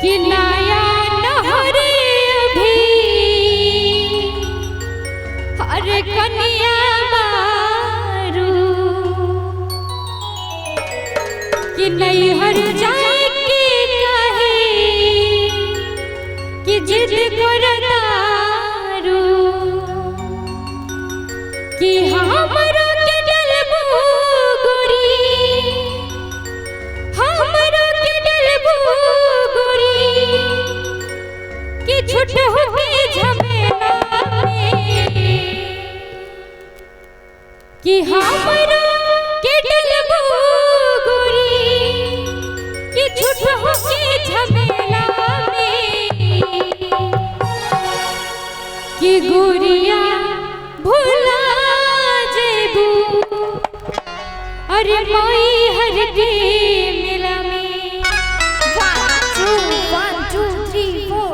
कि नया नहरे अभी हर कनिया मारू कि नहीं हर जाए के कहे कि जिद करतारू कि हमरो के डलबू गोरी हमरो के डलबू गोरी कि छुट होके झमेला में कि हमरो के डलबू गोरी कि छुट होके झमेला में कि गोरिया भूला जेबू अरे माई हर के मेला में 1 2 3 4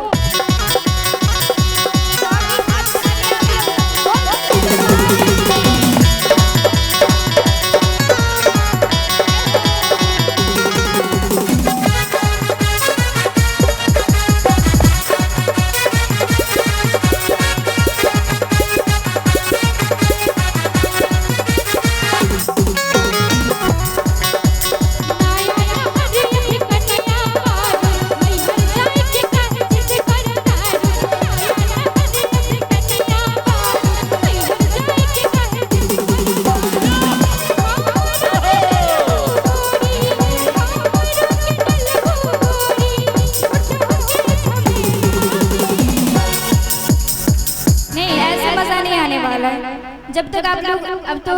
जब तक आप लोग अब तो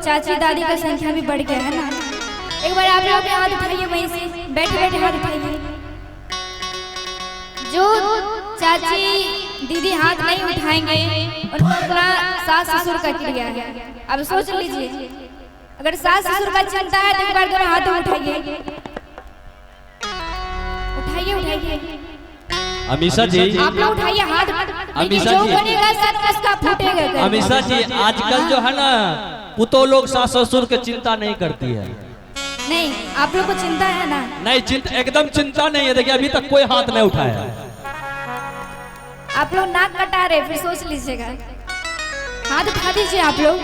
चाची दादी का संख्या भी बढ़ गया है ना। एक बार आप लोग हाथ उठाइए, वहीं से बैठे बैठे हाथ उठाइए। जो चाची दीदी हाथ नहीं उठाएंगे उनको पूरा सास ससुर का क्रिया है। अब सोच लीजिए, अगर सास ससुर का चिंता है तो एक बार दोनों हाथ उठाइए उठाइए उठाइए। अमीषा जी आप लोग उठाइए हाथ। अमीषा जो जी बनेगा सब उसका फूटेगा। अमीषा जी आजकल जो है ना पुतो लोग सास ससुर की चिंता नहीं करती है। नहीं, आप लोग को चिंता है ना? नहीं, चिंता एकदम चिंता नहीं है। देखिए अभी तक कोई हाथ नहीं उठाया। आप लोग नाक कटा रहे, फिर सोच लीजिएगा। हाथ उठा दीजिए आप लोग,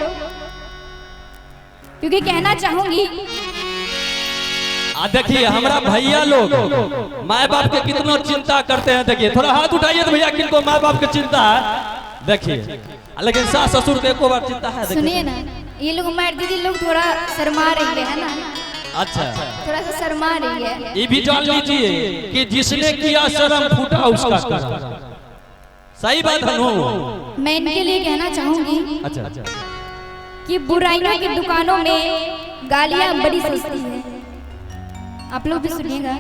क्योंकि कहना चाहूंगी। देखिए हमारा भैया लोग माँ बाप के कितना चिंता करते हैं। देखिए थोड़ा हाथ उठाइए तो भैया किनको माँ बाप की चिंता है। देखिए लेकिन सास ससुर के एको बार चिंता है। सुनिए ना, ये लोग हमारे दीदी लोग थोड़ा शर्मा रही है ना। अच्छा, थोड़ा सा शर्मा रही है। ये भी जान लीजिए कि जिसने किया शर्म फूटा उसका करम। सही बात है। मैं इनके लिए कहना चाहूंगी अच्छा कि बुराइयों की दुकानों में गालियां बड़ी सस्ती है। आप लोग भी सुनिएगा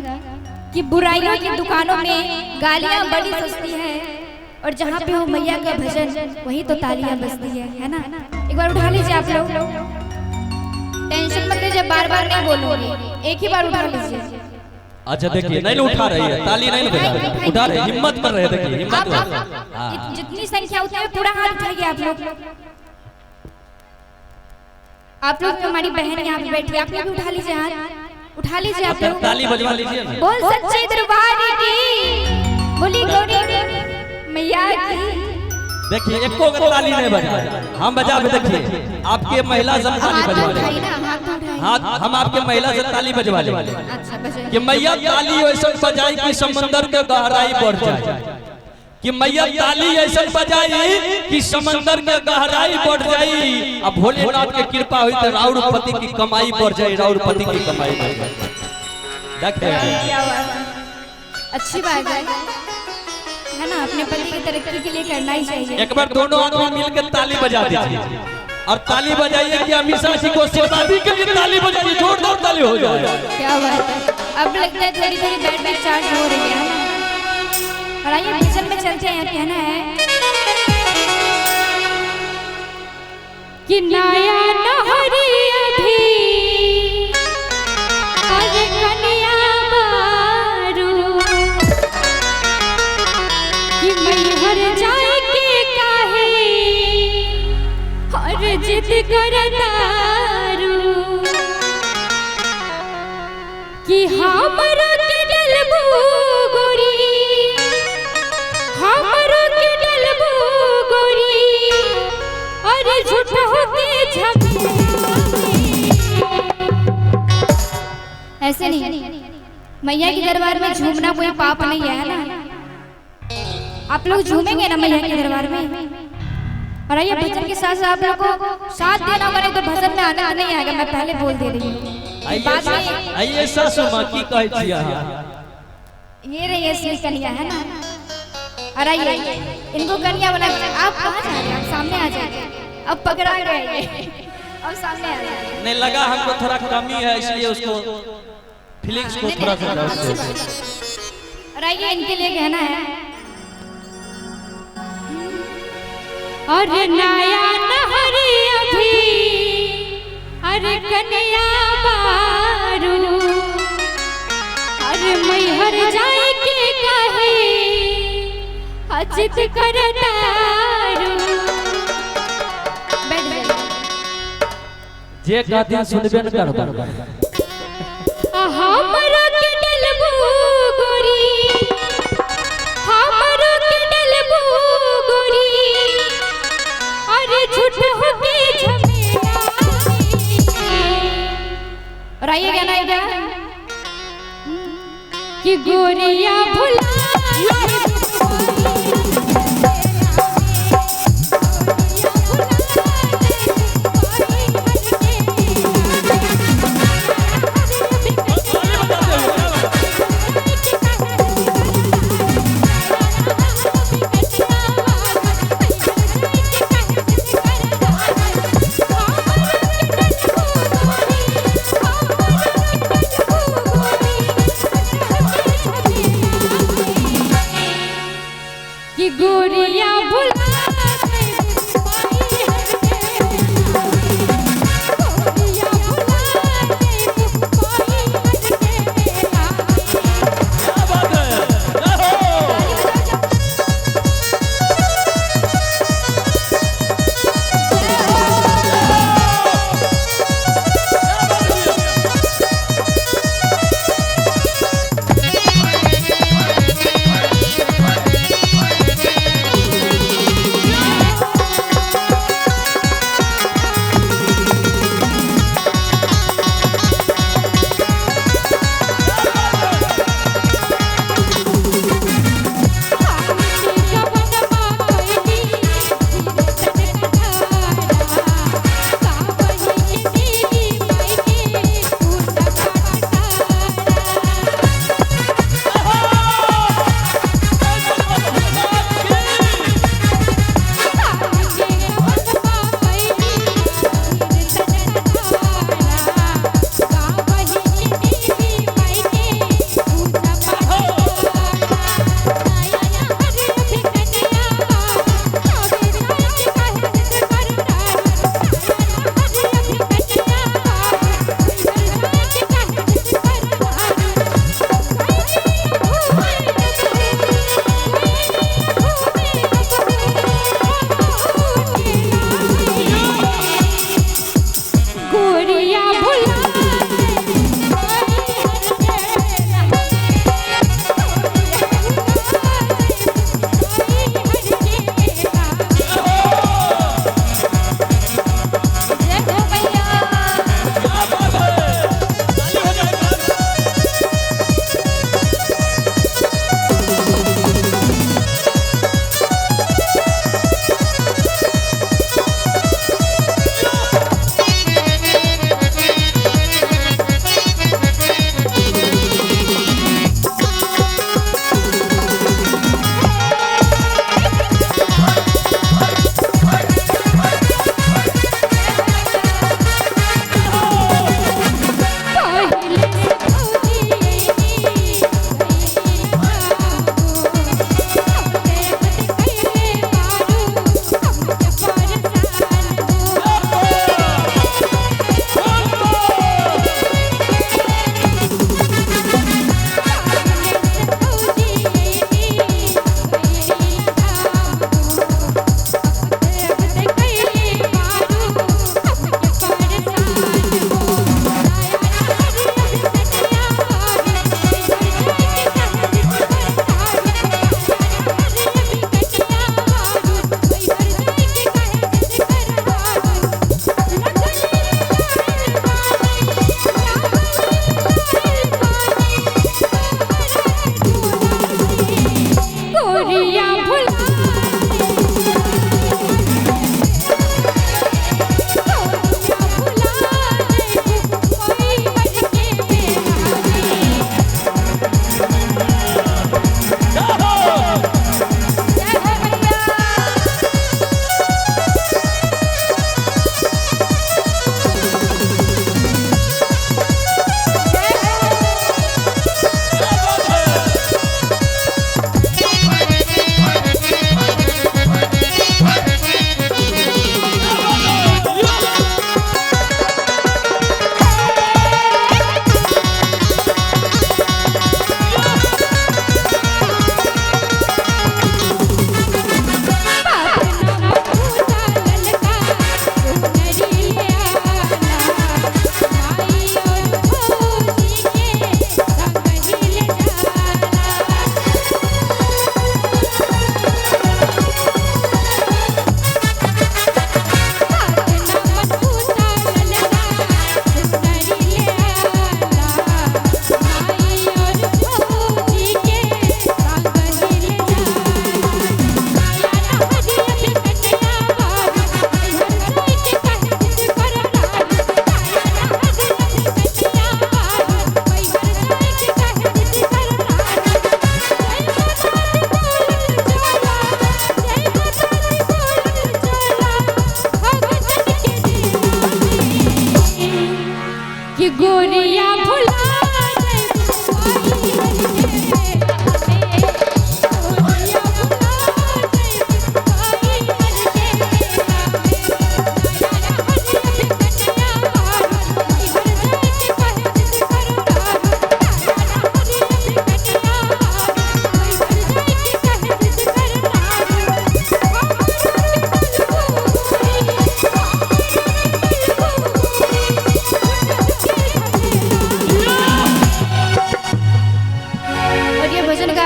कि बुराइयों की दुकानों में गालियां बड़ी सस्ती है, और जहाँ पे हो मैया का भजन वहीं तो तालियां बजती है ना। एक बार उठा लीजिए आप लोग। टेंशन मत लीजिए, बार बार नहीं बोलूंगी, एक ही बार उठा लीजिए। अच्छा देखिए नहीं उठा रही है, ताली नहीं बजा उठा रहे, हिम्मत कर रहे। देखिए हिम्मत जितनी संख्या उतनी पूरा हाथ उठाइए आप लोग। आप लोग हमारी बहन यहाँ पे बैठी है, आप लोग भी उठा लीजिए हाथ। उठा लीजिए आप लोग, ताली बजवा लीजिए। बोल सच्चे दरबार की, बोली गौरी मैया की। देखिए एको ताली नहीं बजा, हम बजा। देखिए आपके महिला सब ताली बजवा ले। हाथ हम आपके महिला से ताली बजवा ले कि मैया ताली ऐसा बजाई कि समंदर के गहराई बढ़ जाए। कि मैया ताली ऐसा बजाई कि समंदर के गहराई बढ़ जाई। अब भोलेनाथ की कृपा हुई तो राउरपति की कमाई बढ़ जाए। राउरपति की कमाई बढ़ जाए। देखिए अच्छी बात है ना, अपने पति की तरक्की के लिए करना ही चाहिए। एक बार दोनों आदमी मिलकर ताली बजा दीजिए और ताली बजाइए कि अमीषा जी को शादी के लिए ताली बजाइए। जोरदार ताली हो जाए। क्या बात है। अब लगता है थोड़ी थोड़ी बैठ बैठ चार्ज हो रही है। और आइए भजन में चलते हैं। कहना है कि नया नहरी अभी अरे कनिया मारू कि मैं हर जाए के काहे और जिद करतारू कि हमरा के डलबू गोरी मैया के दरबार में झूमना कोई पाप नहीं है ना। आप लोग झूमेंगे ना मैया के दरबार में। और आइए भजन के साथ साथ आप लोग को साथ देना होगा, नहीं तो भजन में आनंद नहीं आएगा। मैं पहले बोल दे रही हूँ। आइए सासू माँ की कहे छिया ये रही असली कन्या है ना। और आइए इनको कन्या बना। आप कहाँ जा रहे हैं? आप सामने आ जाइए। अब पकड़ा गए, अब सामने आ जाइए। नहीं लगा हमको थोड़ा कमी है इसलिए उसको फीलिंग्स को थोड़ा सा। और आइए इनके लिए कहना है। और नया नहरी अभी अरे कन्या बारू अरे मैहर जाए के कहे अजित करतारू। बैठ जाइए। जे कहते हैं सुनबे न करबा। हमरा के डलबू गोरी, हमरा के डलबू गोरी अरे झूठ होके झमेला। और आइए क्या नहीं क्या कि गोरिया भुला कि गोरिया भुला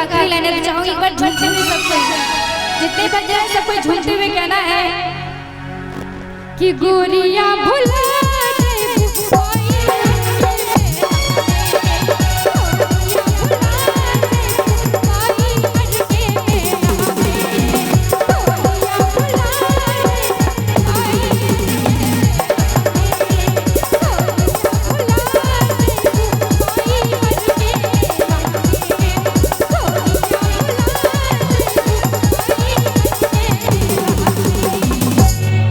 आखिरी लाइन है, चाहूंगी एक बार झूमते हुए सबको, जितने बच्चे हैं सबको झूमते हुए कहना है कि गोरिया भुला